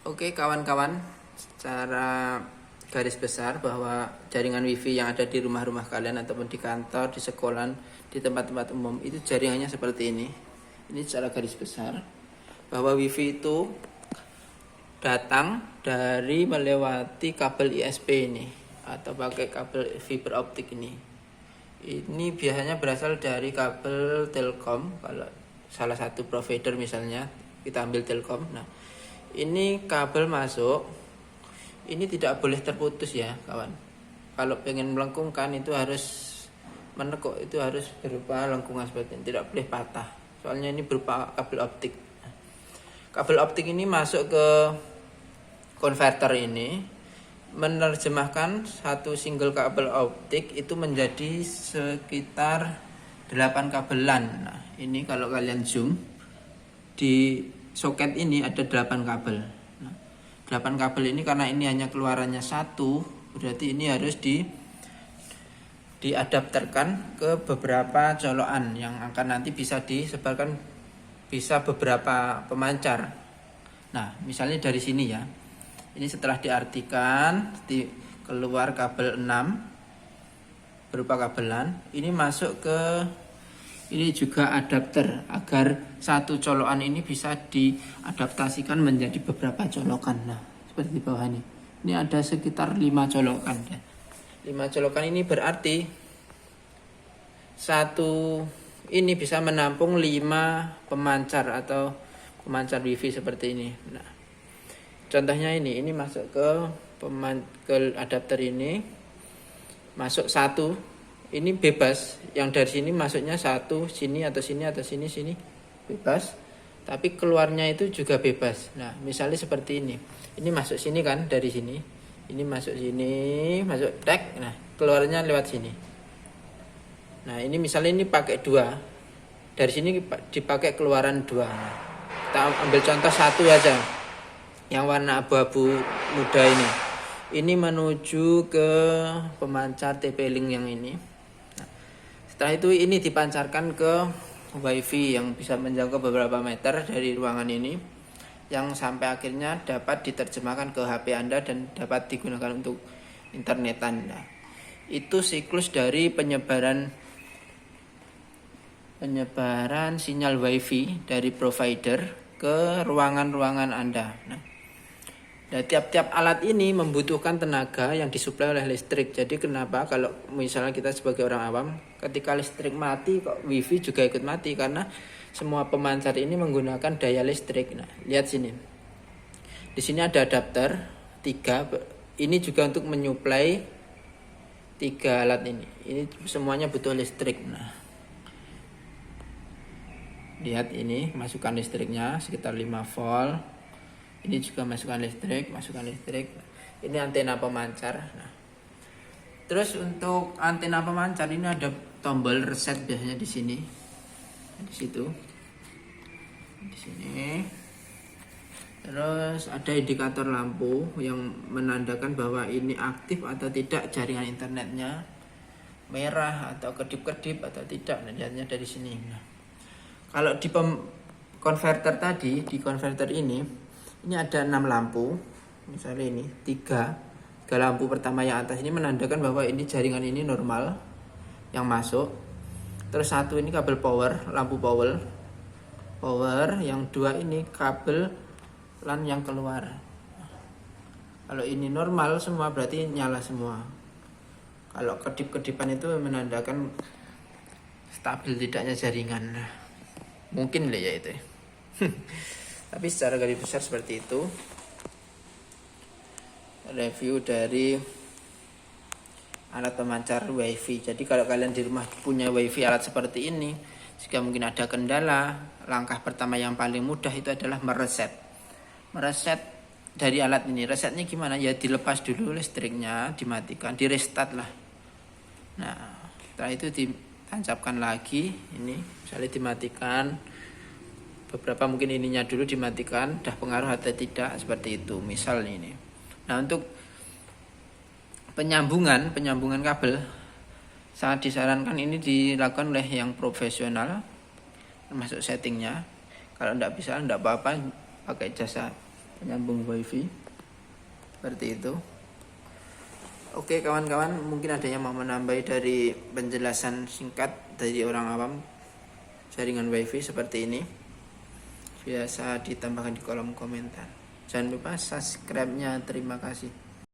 Oke kawan-kawan, secara garis besar bahwa jaringan wifi yang ada di rumah-rumah kalian ataupun di kantor, di sekolah, di tempat-tempat umum itu jaringannya seperti ini. Ini secara garis besar bahwa wifi itu datang dari melewati kabel ISP ini atau pakai kabel fiber optik ini. Ini biasanya berasal dari kabel Telkom. Kalau salah satu provider misalnya kita ambil Telkom. Nah, ini kabel masuk. Ini tidak boleh terputus ya, kawan. Kalau pengen melengkungkan itu harus menekuk, itu harus berupa lengkungan seperti ini, tidak boleh patah. Soalnya ini berupa kabel optik. Kabel optik ini masuk ke konverter ini, menerjemahkan satu single kabel optik itu menjadi sekitar 8 kabelan. Nah, ini kalau kalian zoom di soket ini ada 8 kabel. 8 kabel ini karena ini hanya keluarannya satu, berarti ini harus diadapterkan ke beberapa colokan yang akan nanti bisa disebarkan, bisa beberapa pemancar. Nah, misalnya dari sini ya. Ini setelah diartikan, keluar kabel 6 berupa kabelan, ini masuk ke ini juga adapter agar satu colokan ini bisa diadaptasikan menjadi beberapa colokan. Nah, seperti di bawah ini. Ini ada sekitar 5 colokan. 5 colokan ini berarti satu ini bisa menampung 5 pemancar atau pemancar wifi seperti ini. Nah, contohnya ini masuk ke adapter ini, masuk satu. Ini bebas, yang dari sini masuknya satu, sini atau sini atau sini bebas, tapi keluarnya itu juga bebas. Nah, misalnya seperti ini masuk sini kan, dari sini, ini masuk sini, masuk tag, nah keluarnya lewat sini. Nah, ini misalnya ini pakai 2, dari sini dipakai keluaran 2. Nah, kita ambil contoh satu aja, yang warna abu-abu muda ini menuju ke pemancar TP-Link yang ini. Setelah itu ini dipancarkan ke wifi yang bisa menjangkau beberapa meter dari ruangan ini, yang sampai akhirnya dapat diterjemahkan ke HP Anda dan dapat digunakan untuk internet Anda. Itu siklus dari penyebaran sinyal wifi dari provider ke ruangan-ruangan Anda. Nah, dan tiap-tiap alat ini membutuhkan tenaga yang disuplai oleh listrik. Jadi kenapa kalau misalnya kita sebagai orang awam, ketika listrik mati kok wifi juga ikut mati, karena semua pemancar ini menggunakan daya listrik. Nah, lihat sini. Di sini ada adapter 3. Ini juga untuk menyuplai 3 alat ini. Ini semuanya butuh listrik. Nah, lihat ini masukan listriknya sekitar 5 volt. Ini juga masukan listrik. Ini antena pemancar. Nah, terus untuk antena pemancar ini ada tombol reset biasanya di sini, di situ, di sini. Terus ada indikator lampu yang menandakan bahwa ini aktif atau tidak jaringan internetnya, merah atau kedip-kedip atau tidak. Nah, lihatnya dari sini. Nah, kalau di konverter tadi, di konverter ini ada 6 lampu. Misalnya ini 3 lampu pertama yang atas ini menandakan bahwa ini jaringan ini normal yang masuk. Terus 1 ini kabel power, lampu power. Yang 2 ini kabel LAN yang keluar. Kalau ini normal semua berarti nyala semua. Kalau kedip-kedipan itu menandakan stabil tidaknya jaringan. Mungkin lah ya itu. Tapi secara garis besar seperti itu review dari alat pemancar wifi. Jadi kalau kalian di rumah punya wifi alat seperti ini, jika mungkin ada kendala, langkah pertama yang paling mudah itu adalah mereset dari alat ini. Resetnya gimana? Ya dilepas dulu listriknya, dimatikan, di restart lah. Nah, setelah itu ditancapkan lagi, ini misalnya dimatikan. Beberapa mungkin ininya dulu dimatikan, dah pengaruh atau tidak, seperti itu misal ini. Nah, untuk penyambungan kabel sangat disarankan ini dilakukan oleh yang profesional, termasuk settingnya. Kalau tidak bisa, tidak apa-apa, pakai jasa penyambung wifi seperti itu. Oke kawan-kawan, mungkin ada yang mau menambah dari penjelasan singkat dari orang awam jaringan wifi seperti ini, biasa ditambahkan di kolom komentar. Jangan lupa subscribe-nya. Terima kasih.